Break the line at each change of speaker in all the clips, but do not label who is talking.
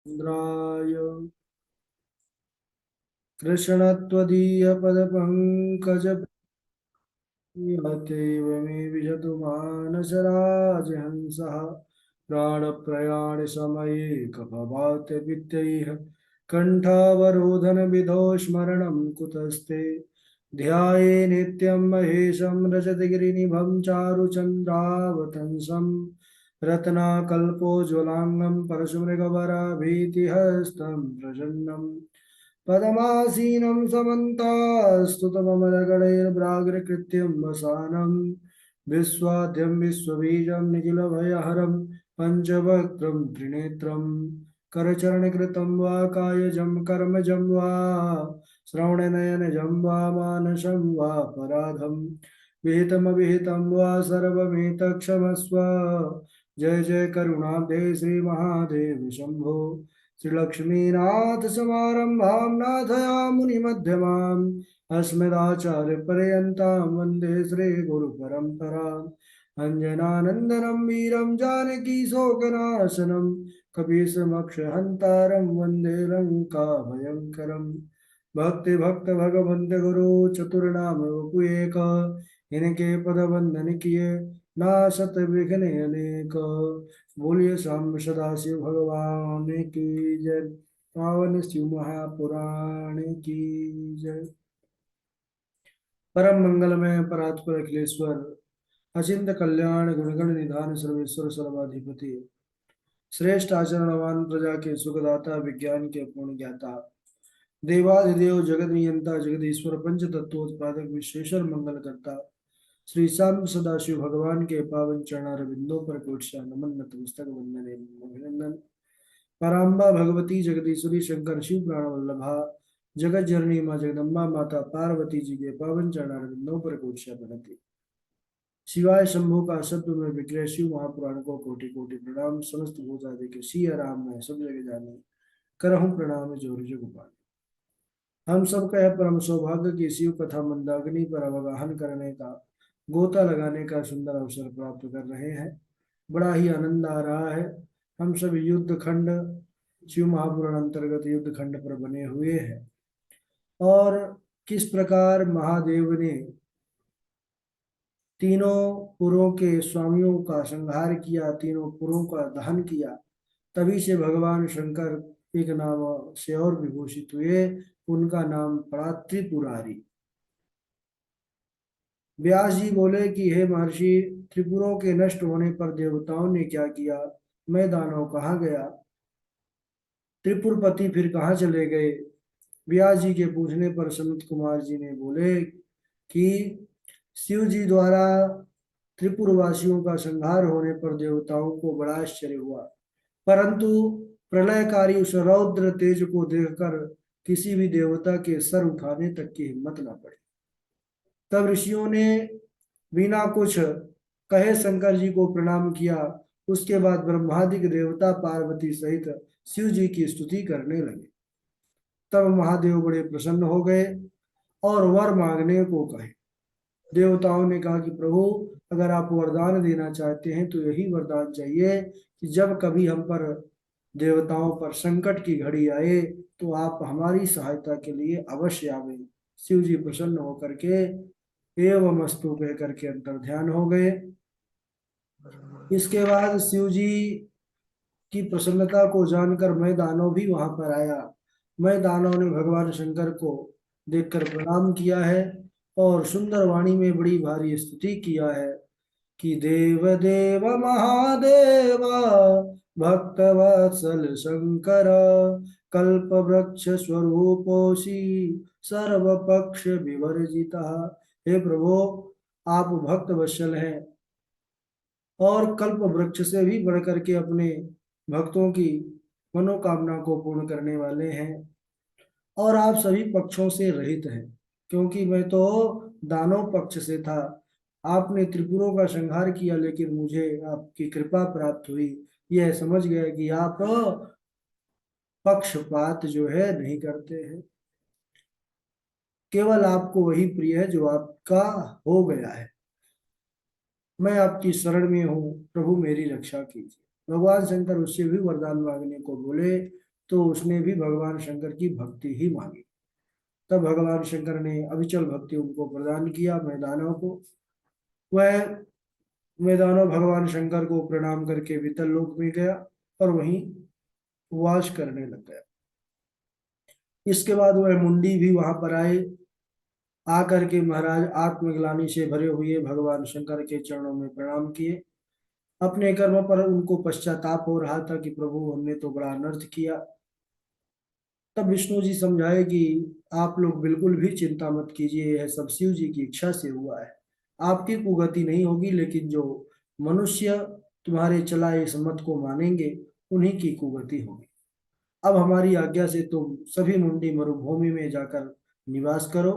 इंद्राय कृष्णत्वदीयपदपङ्कज तेव मे विशतु मानसराजहंसः प्राणप्रयाणसमये कफवात विद्यैः कण्ठावरोधनविधौ स्मरणं कुतस्ते ध्याये नित्यं महेशं रजतगिरिनिभं चारुचन्द्रावतंसं रत्नाकल्पोज्ज्वलाङ्गं परशुमृगवराभीतिहस्तं प्रसन्नं पदमासीनं समन्तास्तुतममलगणैर्भ्राजृकृत्यं वसानं विश्वाद्यं विश्वबीजं निखिलभयहरं पञ्चवक्त्रं त्रिनेत्रं करचरणकृतं वा कायजं कर्मजं वा श्रवणनयनजं वा मानसं वा पराधं विहितमविहितं वा सर्वमेतत्क्षमस्व। जय जय करुणाब्धे श्रीमहादेव शंभो। श्रीलक्ष्मीनाथ समारंभां नाथयामुनिमध्यमाम् अस्मदाचार्यपर्यन्तां वन्दे श्रीगुरुपरम्पराम्। अञ्जनानन्दनं वीरं जानकी शोकनाशनं कपीशमक्षहन्तारं वन्दे लङ्काभयङ्करम्। भक्ति भक्त भगवन्त गुरु चतुर्नाम वपुएक इनके पद वंदन किए नासत विघ्न अनेक। बोलिए शाम सदाशिव भगवान की जय। पावन शिव महापुराण की जय। परम मंगलमय परात्पर अखिलेश्वर अचिंत कल्याण गुणगण निधान सर्वेश्वर सर्वाधिपति श्रेष्ठ आचरणवान प्रजा के सुखदाता विज्ञान के पूर्ण ज्ञाता देवाधिदेव जगत नियंता जगदीश्वर पंच तत्वोत्पादक विश्वेश्वर मंगल करता श्री शाम सदाशिव भगवान के पावन चरणार बिंदों पर कोटशा नमन नतमस्तक वंदन एवं अभिनंदन। पराम्बा भगवती जगदीश्वरी शंकर शिव प्राण वल्लभा जगत जननी माँ जगदम्बा माता पार्वती जी के पावन चरणार बिंदों पर कोटशा बनती। शिवाय शंभु का शब्द में विग्रह शिव महापुराण को कोटि कोटि प्रणाम। समस्त भूजा के सिया राम में सब जगह जाने करहूँ प्रणाम जोर जो गोपाल। हम सबका यह परम सौभाग्य की शिव कथा मंदाकिनी पर अवगाहन करने का गोता लगाने का सुंदर अवसर प्राप्त कर रहे हैं। बड़ा ही आनंद आ रहा है। हम सब युद्ध खंड शिव महापुराण अंतर्गत युद्ध खंड पर बने हुए हैं और किस प्रकार महादेव ने तीनों पुरों के स्वामियों का संहार किया, तीनों पुरों का दहन किया। तभी से भगवान शंकर एक नाम से और विभूषित हुए। उनका नाम पड़ा त्रिपुरारी। व्यास जी बोले कि हे महर्षि, त्रिपुरों के नष्ट होने पर देवताओं ने क्या किया? मैं दानव कहाँ गया? त्रिपुरपति फिर कहाँ चले गए? व्यास जी के पूछने पर सनत कुमार जी ने बोले कि शिव जी द्वारा त्रिपुरवासियों का संहार होने पर देवताओं को बड़ा आश्चर्य हुआ, परंतु प्रलयकारी उस रौद्र तेज को देखकर किसी भी देवता के सर उठाने तक की हिम्मत न पड़ी। तब ऋषियों ने बिना कुछ कहे शंकर जी को प्रणाम किया। उसके बाद ब्रह्मादिक देवता पार्वती सहित शिव जी की स्तुति करने लगे। तब महादेव बड़े प्रसन्न हो गए और वर मांगने को कहे। देवताओं ने कहा कि प्रभु, अगर आप वरदान देना चाहते हैं तो यही वरदान चाहिए कि जब कभी हम पर देवताओं पर संकट की घड़ी आए तो आप हमारी सहायता के लिए अवश्य आवे। शिव जी प्रसन्न होकर के एवं अस्तु कह करके अंतर ध्यान हो गए। इसके बाद शिव जी की प्रसन्नता को जानकर मैं दानव भी वहां पर आया। मैं दानव ने भगवान शंकर को देखकर प्रणाम किया है और सुंदर वाणी में बड़ी भारी स्तुति किया है कि देव देव महादेव भक्तवत्सल शंकर कल्प वृक्ष स्वरूपोषि सर्व पक्ष विवर्जिता। हे प्रभु, आप भक्त वत्सल हैं और कल्प वृक्ष से भी बढ़कर के अपने भक्तों की मनोकामना को पूर्ण करने वाले हैं और आप सभी पक्षों से रहित हैं। क्योंकि मैं तो दानव पक्ष से था, आपने त्रिपुरों का संहार किया, लेकिन मुझे आपकी कृपा प्राप्त हुई। यह समझ गया कि आप पक्षपात जो है नहीं करते हैं, केवल आपको वही प्रिय है जो आपका हो गया है। मैं आपकी शरण में हूँ, प्रभु मेरी रक्षा कीजिए। भगवान शंकर उससे भी वरदान मांगने को बोले तो उसने भी भगवान शंकर की भक्ति ही मांगी। तब भगवान शंकर ने अविचल भक्ति उनको प्रदान किया मैदानों को। वह मैदानों भगवान शंकर को प्रणाम करके वितल लोक में गया और वहीं वास करने लग गया। इसके बाद वह मुंडी भी वहां पर आए। आकर के महाराज आत्मग्लानि से भरे हुए भगवान शंकर के चरणों में प्रणाम किए। अपने कर्म पर उनको पश्चाताप हो रहा था कि प्रभु हमने तो बड़ा अनर्थ किया। तब विष्णु जी समझाए कि आप लोग बिल्कुल भी चिंता मत कीजिए, यह सब शिव जी की इच्छा से हुआ है। आपकी कुगति नहीं होगी, लेकिन जो मनुष्य तुम्हारे चलाए इस मत को मानेंगे उन्हीं की कुगति होगी। अब हमारी आज्ञा से तुम सभी मुंडी मरुभूमि में जाकर निवास करो।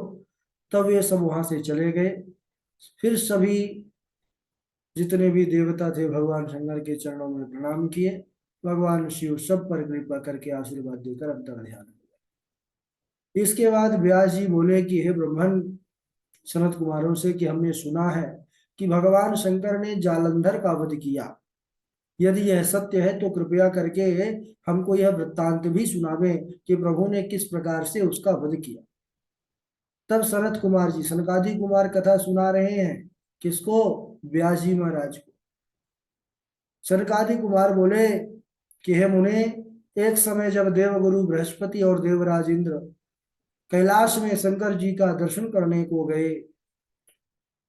तब ये सब वहां से चले गए। फिर सभी जितने भी देवता थे भगवान शंकर के चरणों में प्रणाम किए। भगवान शिव सब पर कृपा करके आशीर्वाद देकर अंतर ध्यान हो गए। इसके बाद व्यास जी बोले कि हे ब्रह्मन, सनत कुमारों से कि हमने सुना है कि भगवान शंकर ने जालंधर का वध किया। यदि यह सत्य है तो कृपया करके हमको यह वृत्तांत भी सुनावे कि प्रभु ने किस प्रकार से उसका वध किया। तब सनत कुमार जी, सनकादि कुमार कथा सुना रहे हैं। किसको? व्यास जी महाराज को। सनकादि कुमार बोले कि हे मुने, एक समय जब देवगुरु बृहस्पति और देवराज इंद्र कैलाश में शंकर जी का दर्शन करने को गए।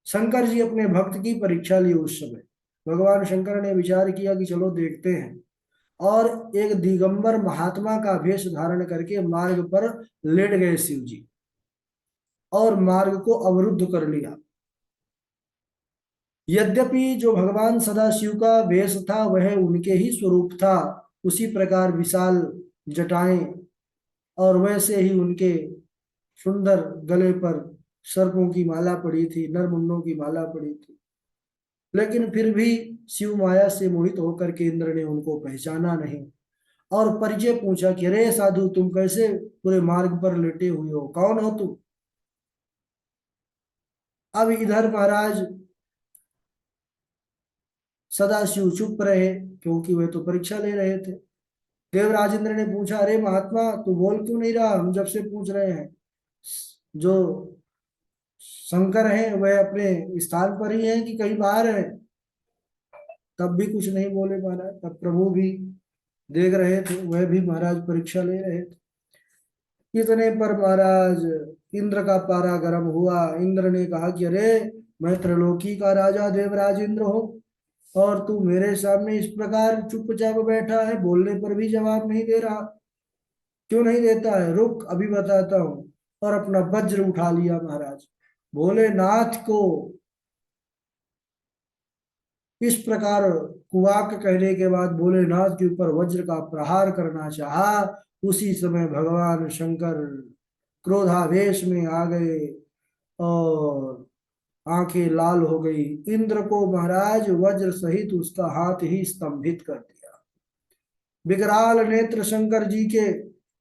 शंकर जी अपने भक्त की परीक्षा ली। उस समय भगवान शंकर ने विचार किया कि चलो देखते हैं, और एक दिगंबर महात्मा का वेश धारण करके मार्ग पर लेट गए शिव जी, और मार्ग को अवरुद्ध कर लिया। यद्यपि जो भगवान सदाशिव का वेश था वह उनके ही स्वरूप था, उसी प्रकार विशाल जटाएं और वैसे ही उनके सुंदर गले पर सर्पों की माला पड़ी थी, नरमुंडों की माला पड़ी थी। लेकिन फिर भी शिव माया से मोहित होकर के इंद्र ने उनको पहचाना नहीं और परिचय पूछा कि अरे साधु, तुम कैसे पूरे मार्ग पर लेटे हुए हो, कौन हो तुम? अब इधर महाराज सदाशिव चुप रहे, क्योंकि वे तो परीक्षा ले रहे थे। देवराजेंद्र ने पूछा, अरे महात्मा, तू बोल क्यों नहीं रहा? हम जब से पूछ रहे हैं। जो शंकर हैं वह अपने स्थान पर ही हैं कि कहीं बाहर है? तब भी कुछ नहीं बोले महाराज। तब प्रभु भी देख रहे थे, वह भी महाराज परीक्षा ले रहे थे। इतने पर महाराज इंद्र का पारा गर्म हुआ। इंद्र ने कहा कि अरे, मैं त्रिलोकी का राजा देवराज इंद्र हूँ, और तू मेरे सामने इस प्रकार चुपचाप बैठा है, बोलने पर भी जवाब नहीं दे रहा। क्यों नहीं देता है? रुक, अभी बताता हूँ। और अपना वज्र उठा लिया महाराज। भोलेनाथ को इस प्रकार कुवाक कहने के बाद भोलेनाथ के ऊपर वज्र का प्रहार करना चाहा। उसी समय भगवान शंकर क्रोधावेश में आ गए और आंखें लाल हो गई। इंद्र को महाराज वज्र सहित उसका हाथ ही स्तंभित कर दिया। विकराल नेत्र शंकर जी के,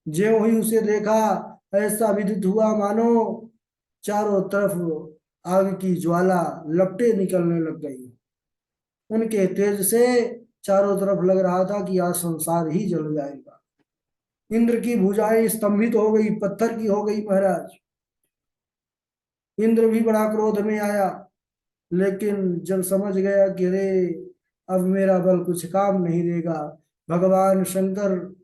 ज्यों ही उसे देखा ऐसा विदित हुआ मानो चारों तरफ आग की ज्वाला लपटें निकलने लग गई। उनके तेज से चारों तरफ लग रहा था कि आज संसार ही जल जाएगा। इंद्र की भुजाएं स्तंभित हो गई, पत्थर की हो गई महाराज। इंद्र भी बड़ा क्रोध में आया, लेकिन जब समझ गया कि अरे, अब मेरा बल कुछ काम नहीं देगा, भगवान शंकर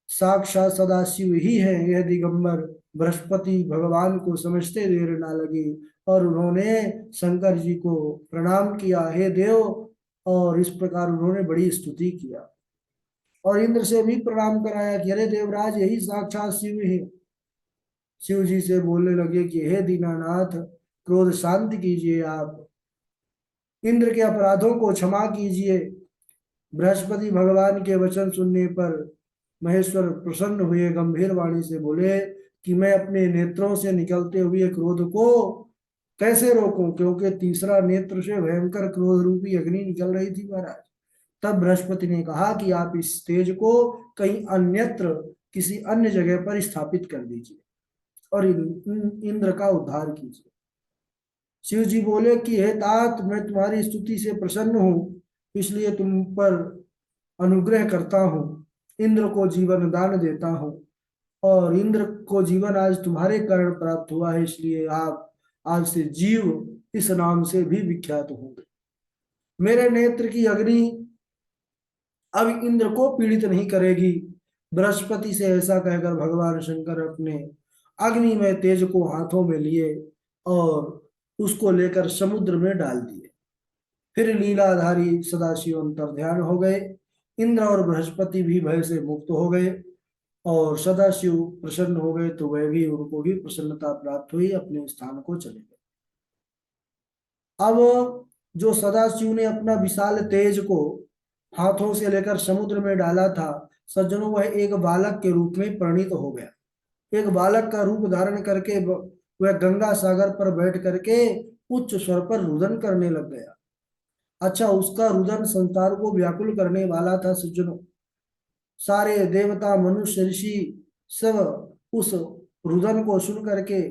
साक्षात सदाशिव ही है, यह दिगंबर बृहस्पति भगवान को समझते देर ना लगी, और उन्होंने शंकर जी को प्रणाम किया, हे देव। और इस प्रकार उन्होंने बड़ी स्तुति किया, और इंद्र से भी प्रणाम कराया कि अरे देवराज, यही साक्षात शिव है। शिव जी से बोलने लगे कि हे दीनानाथ, क्रोध शांत कीजिए आप, इंद्र के अपराधों को क्षमा कीजिए। बृहस्पति भगवान के वचन सुनने पर महेश्वर प्रसन्न हुए, गंभीर वाणी से बोले कि मैं अपने नेत्रों से निकलते हुए क्रोध को कैसे रोकूं, क्योंकि तीसरा नेत्र से भयंकर क्रोध रूपी अग्नि निकल रही थी महाराज। तब बृहस्पति ने कहा कि आप इस तेज को कहीं अन्यत्र किसी अन्य जगह पर स्थापित कर दीजिए और इंद्र का उद्धार कीजिए। शिव जी बोले कि हे तात, मैं तुम्हारी स्तुति से प्रसन्न हूं, इसलिए तुम पर अनुग्रह करता हूं। इंद्र को जीवन दान देता हूँ, और इंद्र को जीवन आज तुम्हारे कारण प्राप्त हुआ है, इसलिए आप आज से जीव इस नाम से भी विख्यात होंगे। मेरे नेत्र की अग्नि अब इंद्र को पीड़ित नहीं करेगी। बृहस्पति से ऐसा कहकर भगवान शंकर अपने अग्निमय तेज को हाथों में लिए और उसको लेकर समुद्र में डाल दिए। फिर लीलाधारी सदाशिव अंतर ध्यान हो गए। इंद्र और बृहस्पति भी भय से मुक्त हो गए और सदाशिव प्रसन्न हो गए, तो वह भी, उनको भी प्रसन्नता प्राप्त हुई, अपने स्थान को चले गए। अब जो सदाशिव ने अपना विशाल तेज को हाथों से लेकर समुद्र में डाला था, सज्जनों, वह एक बालक के रूप में परिणित हो गया। एक बालक का रूप धारण करके वह गंगा सागर पर बैठ करके उच्च स्वर पर रुदन करने लग गया। अच्छा, उसका रुदन संसार को व्याकुल करने वाला था सज्जनों। सारे देवता, मनुष्य, ऋषि सब उस रुदन को सुन करके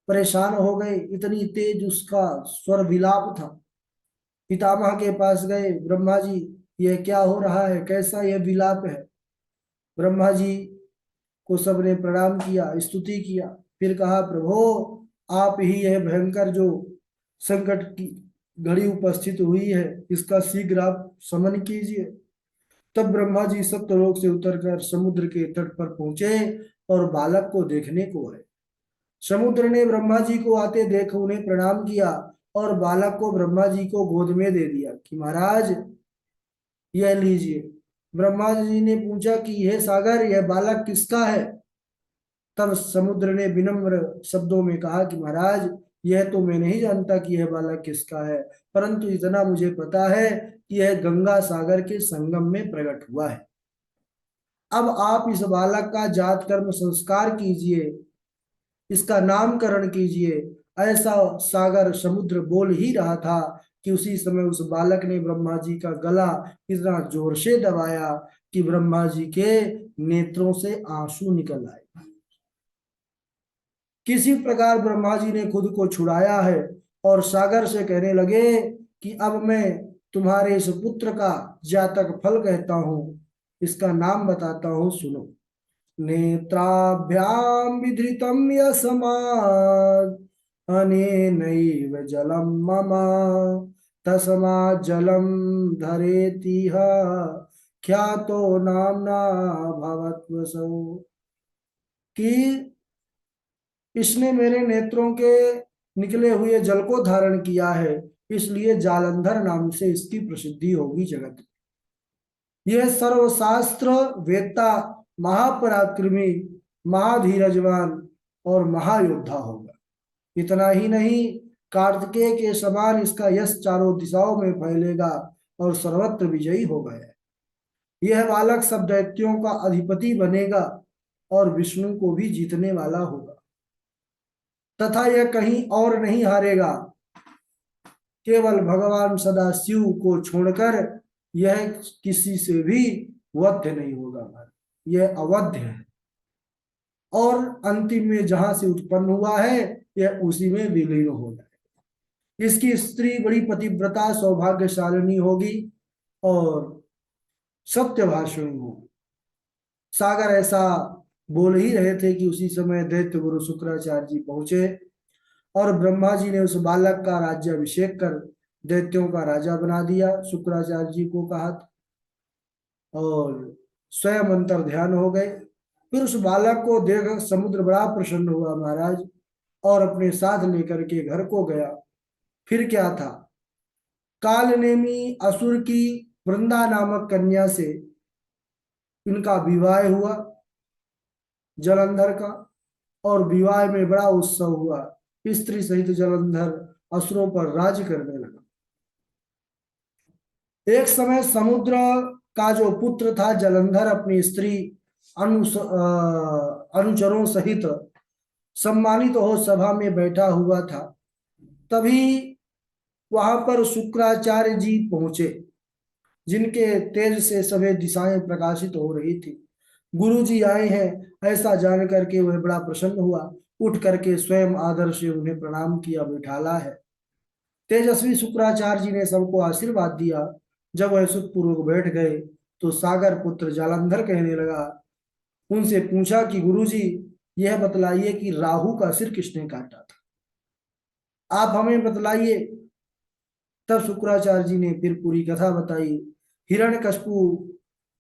परेशान हो गए। इतनी तेज उसका स्वर विलाप था। पितामह के पास गए, ब्रह्मा जी यह क्या हो रहा है, कैसा यह विलाप है। ब्रह्मा जी को सबने प्रणाम किया, स्तुति किया, फिर कहा, प्रभो आप ही यह भयंकर जो संकट की घड़ी उपस्थित हुई है, इसका शीघ्र आप शमन कीजिए। तब ब्रह्मा जी सप्तलोक से उतरकर समुद्र के तट पर पहुंचे और बालक को देखने को आए। समुद्र ने ब्रह्मा जी को आते देख उन्हें प्रणाम किया और बालक को ब्रह्मा जी को गोद में दे दिया कि महाराज यह लीजिए। ब्रह्मा जी ने पूछा कि यह सागर, यह बालक किसका है। तब समुद्र ने विनम्र शब्दों में कहा कि महाराज, यह तो मैं नहीं जानता कि यह बालक किसका है, परंतु इतना मुझे पता है कि यह गंगा सागर के संगम में प्रकट हुआ है। अब आप इस बालक का जात कर्म संस्कार कीजिए, इसका नामकरण कीजिए। ऐसा सागर समुद्र बोल ही रहा था कि उसी समय उस बालक ने ब्रह्मा जी का गला इतना जोर से दबाया कि ब्रह्मा जी के नेत्रों से आंसू निकल आए। किसी प्रकार ब्रह्मा जी ने खुद को छुड़ाया है और सागर से कहने लगे कि अब मैं तुम्हारे इस पुत्र का जातक फल कहता हूं, इसका नाम बताता हूं, सुनो। नेत्राभ्याम विधृतम यस्मात् अनेनैव जलम मम तस्मात् जलम धरेतिह ख्यातो नाम्ना भवत्वसौ। कि इसने मेरे नेत्रों के निकले हुए जल को धारण किया है, इसलिए जालंधर नाम से इसकी प्रसिद्धि होगी जगत में। यह सर्वशास्त्र वेत्ता, महापराक्रमी, महाधीरजवान और महायोद्धा होगा। इतना ही नहीं, कार्तिकेय के समान इसका यश चारों दिशाओं में फैलेगा और सर्वत्र विजयी हो गया। यह बालक सब दैत्यों का अधिपति बनेगा और विष्णु को भी जीतने वाला होगा, तथा यह कहीं और नहीं हारेगा। केवल भगवान सदाशिव को छोड़कर यह किसी से भी वध्य नहीं होगा। यह अवध्य है और अंतिम में जहां से उत्पन्न हुआ है यह उसी में विलीन हो जाए। इसकी स्त्री बड़ी पतिव्रता, सौभाग्यशालिनी होगी और सत्यभाषिणी होगी। सागर ऐसा बोल ही रहे थे कि उसी समय दैत्य गुरु शुक्राचार्य जी पहुंचे और ब्रह्मा जी ने उस बालक का राज्याभिषेक कर दैत्यों का राजा बना दिया। शुक्राचार्य जी को कहा था और स्वयं अंतर ध्यान हो गए। फिर उस बालक को देख समुद्र बड़ा प्रसन्न हुआ महाराज और अपने साथ लेकर के घर को गया। फिर क्या था, कालनेमी असुर की वृंदा नामक कन्या से इनका विवाह हुआ जलंधर का, और विवाह में बड़ा उत्सव हुआ। स्त्री सहित जलंधर असुरों पर राज करने लगा। एक समय समुद्र का जो पुत्र था जलंधर अपनी स्त्री अनुचरों सहित सम्मानित हो सभा में बैठा हुआ था। तभी वहां पर शुक्राचार्य जी पहुंचे, जिनके तेज से सभी दिशाएं प्रकाशित हो रही थी। गुरु जी आए हैं ऐसा जान करके वह बड़ा प्रसन्न हुआ। उठ करके स्वयं आदर से उन्हें प्रणाम किया, बैठाला है। तेजस्वी शुक्राचार्य जी ने सबको आशीर्वाद दिया। जब वह सुखपूर्वक बैठ गए तो सागर पुत्र जालंधर कहने लगा, उनसे पूछा कि गुरुजी यह बतलाइए कि राहु का सिर किसने काटा था, आप हमें बतलाइए। तब शुक्राचार्य जी ने फिर पूरी कथा बताई। हिरण्यकशिपु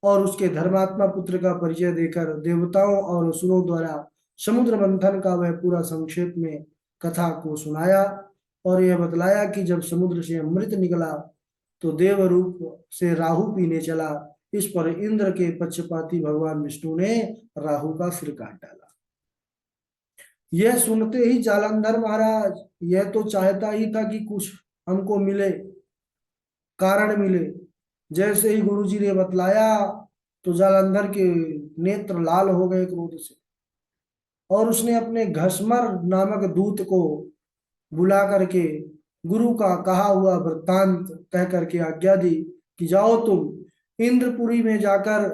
और उसके धर्मात्मा पुत्र का परिचय देकर देवताओं और असुरों द्वारा समुद्र मंथन का वह पूरा संक्षेप में कथा को सुनाया, और यह बतलाया कि जब समुद्र से अमृत निकला तो देव रूप से राहु पीने चला। इस पर इंद्र के पक्षपाती भगवान विष्णु ने राहु का सिर काट डाला। यह सुनते ही जालंधर महाराज, यह तो चाहता ही था कि कुछ हमको मिले, कारण मिले। जैसे ही गुरुजी ने बतलाया तो जालंधर के नेत्र लाल हो गए क्रोध से, और उसने अपने घसमर नामक दूत को बुला करके गुरु का कहा हुआ वृत्तांत कह करके आज्ञा दी कि जाओ तुम इंद्रपुरी में जाकर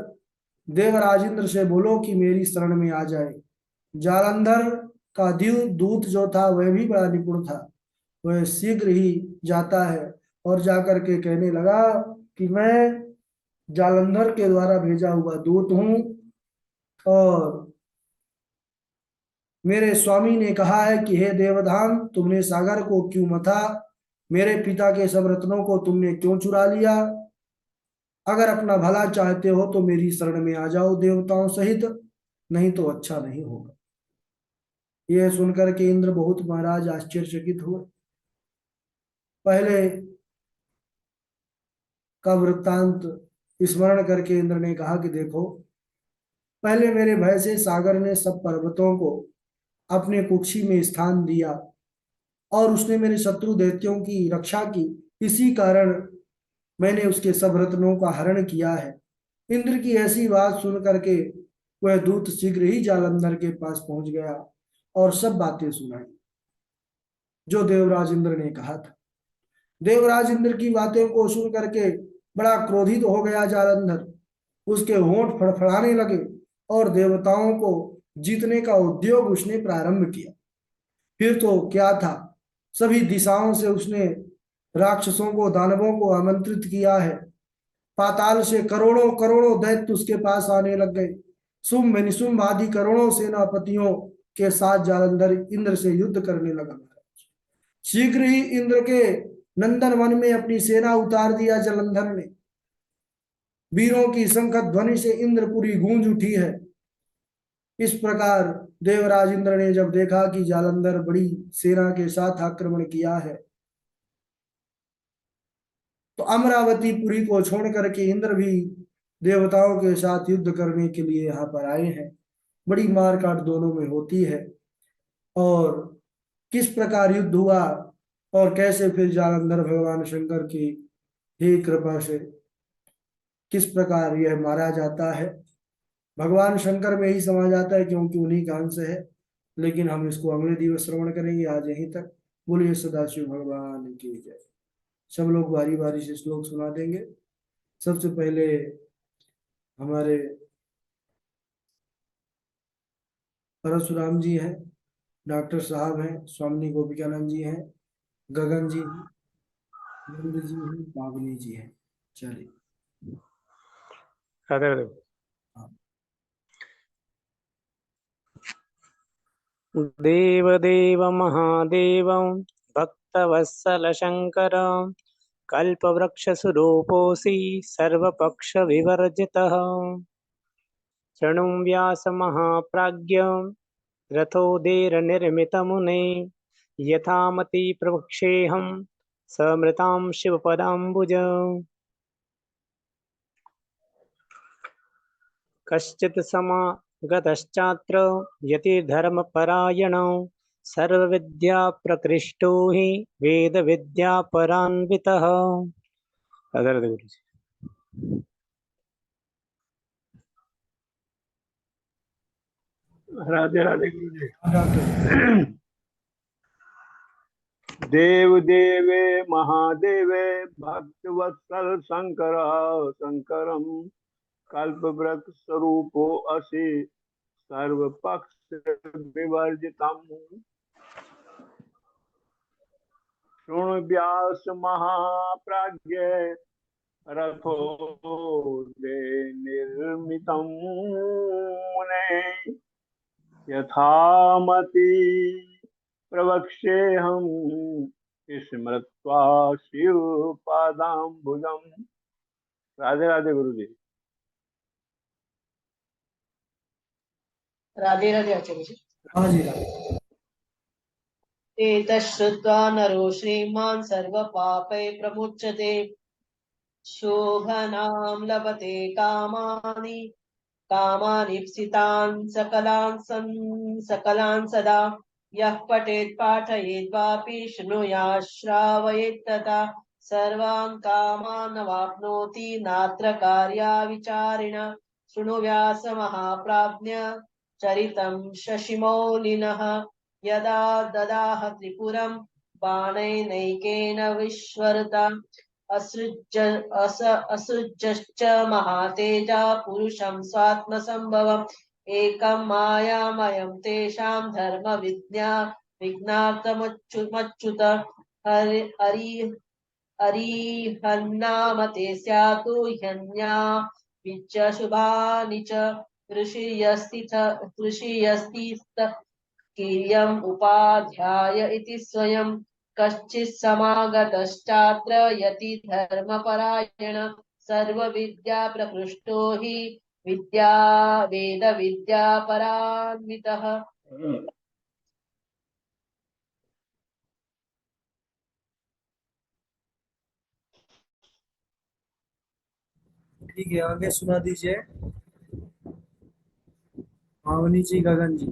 देवराज इंद्र से बोलो कि मेरी शरण में आ जाए। जालंधर का दूत जो था वह भी बड़ा निपुण था, वह शीघ्र ही जाता है और जाकर के कहने लगा कि मैं जालंधर के द्वारा भेजा हुआ दूत हूं, और मेरे स्वामी ने कहा है कि हे देवधाम, तुमने सागर को क्यों मथा, मेरे पिता के सब रत्नों को तुमने क्यों चुरा लिया, अगर अपना भला चाहते हो तो मेरी शरण में आ जाओ देवताओं सहित, नहीं तो अच्छा नहीं होगा। यह सुनकर के इंद्र बहुत महाराज आश्चर्यचकित हुए। पहले का वृत्तांत स्मरण करके इंद्र ने कहा कि देखो, पहले मेरे भय से सागर ने सब पर्वतों को अपने कुक्षी में स्थान दिया और उसने मेरे शत्रु दैत्यों की रक्षा की, इसी कारण मैंने उसके सब रत्नों का हरण किया है। इंद्र की ऐसी बात सुन करके वह दूत शीघ्र ही जालंधर के पास पहुंच गया और सब बातें सुनाई जो देवराज इंद्र ने कहा था। देवराज इंद्र की बातें को सुन करके बड़ा क्रोधित हो गया जालंधर, उसके होंठ फड़फड़ाने लगे और देवताओं को जीतने का उद्योग उसने प्रारंभ किया। फिर तो क्या था, सभी दिशाओं से उसने राक्षसों को, दानवों को आमंत्रित किया है। पाताल से करोड़ों करोड़ों दैत्य उसके पास आने लग गए। शुंभ निशुंभ आदि करोड़ों सेनापतियों के साथ जालंधर इंद्र से युद्ध करने लगा। शीघ्र ही इंद्र के नंदन वन में अपनी सेना उतार दिया जालंधर ने। वीरों की शंख ध्वनि से इंद्रपुरी गूंज उठी है। इस प्रकार देवराज इंद्र ने जब देखा कि जालंधर बड़ी सेना के साथ आक्रमण किया है, तो अमरावती पुरी को छोड़ करके इंद्र भी देवताओं के साथ युद्ध करने के लिए यहाँ पर आए हैं। बड़ी मारकाट दोनों में होती है, और किस प्रकार युद्ध हुआ और कैसे फिर जालंधर भगवान शंकर की ही कृपा से किस प्रकार यह मारा जाता है, भगवान शंकर में ही समा जाता है क्योंकि उन्हीं का अंश है। लेकिन हम इसको अगले दिवस श्रवण करेंगे। आज यहीं तक। बोलिए सदाशिव भगवान की जय। सब लोग बारी बारी से श्लोक सुना देंगे। सबसे पहले हमारे परशुराम जी हैं, डॉक्टर साहब हैं, स्वामी गोपिकानंद जी हैं, गगन जी हैं, नंद जी हैं, पावनी जी हैं। चलिए।
राधे राधे।
हाँ।
देवदेव महादेव भक्तवत्सल शंकर कल्पवृक्षस्वरूपोऽसि सर्वपक्षविवर्जितः शृणु व्यास महाप्राज्ञ रथोदेरनिर्मितमुने यथामति प्रवक्षेऽहं समृतां शिवपदाम्बुज कश्चित् समागतश्चात्र यतिधर्मपरायणो सर्वविद्याप्रकृष्टो हि वेदविद्यापरान्वितः। राधे राधे गुरु जी।
राधे राधे गुरु जी।
डॉक्टर
देव देवे महादेवे भक्तवत्सल शंकर शंकरम कल्पवृक्ष स्वरूपो असि सर्वपक्ष विवर्जितम शृणु व्यास महाप्राज्ञ रथोदे निर्मितं मुने यथामति प्रवक्ष्येऽहं स्मृत्वा शिवपादाम्बुजम्। राधे राधे गुरु जी।
राधे राधे आचार्य जी।
हाँ जी राधे।
एतच्छ्रुत्वा नरो श्रीमान् सर्वपापै प्रमुच्यते शोभनां लभते कामानि कामानीप्सितान् सकलान् सदा यः पठेत् पाठयेत् वापि शृणुयात् श्रावयेत् तथा सर्वान् कामान् वाप्नोति नात्र कार्या विचारिण शृणु व्यास महाप्राज्ञ चरितं शशिमौलिनः यदा ददाह त्रिपुरं बाणैनैकेन विश्वरता असृजश्च महातेजा पुरुषं स्वात्मसंभवम् एकं मायामयं तेषां धर्म विज्ञातमच्युत हरिहन्नाम ते स्यातु ह्यन्या विच्च शुभानि च ऋषियस्तिथ किर्यम् उपाध्याय इति स्वयं कश्चित् समागतश्चात्र यति धर्मपरायण सर्वविद्या प्रकृष्टो हि विद्या वेद विद्या परान्वितः।
ठीक है, आगे सुना दीजिए। पावनी जी, गगन जी।